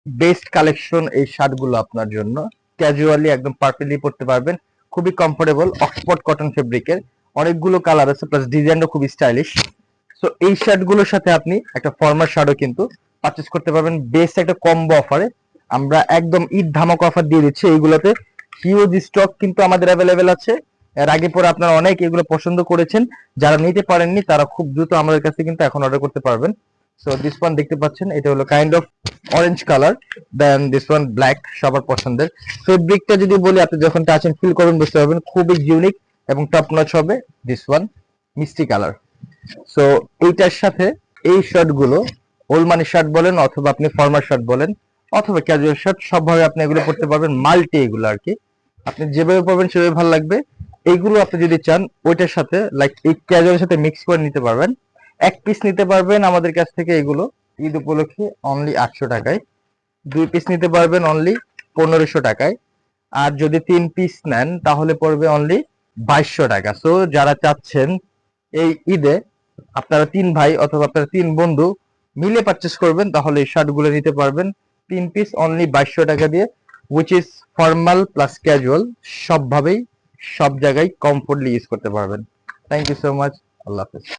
Best collection এই শার্টগুলো আপনার জন্য। ক্যাজুয়ালি একদম পারফেক্টলি পরতে পারবেন, খুবই কমফোর্টেবল, অক্সফোর্ড কটন ফেব্রিকের, অনেকগুলো কালার আছে, প্লাস ডিজাইনও খুবই স্টাইলিশ। সো এই শার্টগুলোর সাথে আপনি একটা ফর্মাল শার্টও কিন্তু পারচেজ করতে পারবেন বেস্ট একটা কম্বো অফারে। আমরা একদম ঈদ ধামাকা অফার দিয়ে দিচ্ছি এইগুলোতে। হিউজ স্টক কিন্তু আমাদের অ্যাভেলেবেল আছে। এর আগে পরে আপনারা অনেক এগুলো পছন্দ করেছেন, যারা নিতে পারেননি তারা খুব দ্রুত আমাদের কাছে কিন্তু এখন অর্ডার করতে পারবেন। সো দিস ওয়ান দেখতে পাচ্ছেন, এটা হলো kind of orange colour, then this one black, সবার পছন্দের। ফেব্রিকটা যদি বলি, আপনি যখন টাচেন ফিল করবেন বুঝতে পারবেন খুবই ইউনিক এবং টপ নচ হবে। দিস ওয়ান মিষ্টি কালার। সো এইটার সাথে এই শার্ট গুলো ওল্ড মানি শার্ট বলেন অথবা আপনি ফর্মাল শার্ট বলেন অথবা ক্যাজুয়াল শার্ট, সবভাবে আপনি এগুলো পড়তে পারবেন। মাল্টি এগুলো আর কি, আপনি যেভাবে পড়বেন সেভাবে ভালো লাগবে। এইগুলো আপনি যদি চান ওইটার সাথে লাইক এই ক্যাজুয়ালের সাথে মিক্স করে নিতে পারবেন। এক পিস নিতে পারবেন আমাদের কাছ থেকে এগুলো ঈদ উপলক্ষে অনলি 800 টাকায়। 2 পিস নিতে পারবেন অনলি 1500 টাকায়। আর যদি 3 পিস নেন তাহলে পড়বে অনলি 2200 টাকা। সো যারা চাচ্ছেন এই ঈদে আপনারা 3 ভাই অথবা আপনারা 3 বন্ধু মিলে পারচেস করবেন, তাহলে এই শার্টগুলো নিতে পারবেন 3 পিস অনলি 2200 টাকা দিয়ে, which is formal plus casual, সবভাবেই সব জায়গায় কমফোর্টলি ইউজ করতে পারবেন। Thank you so much. আল্লাহ হাফেজ।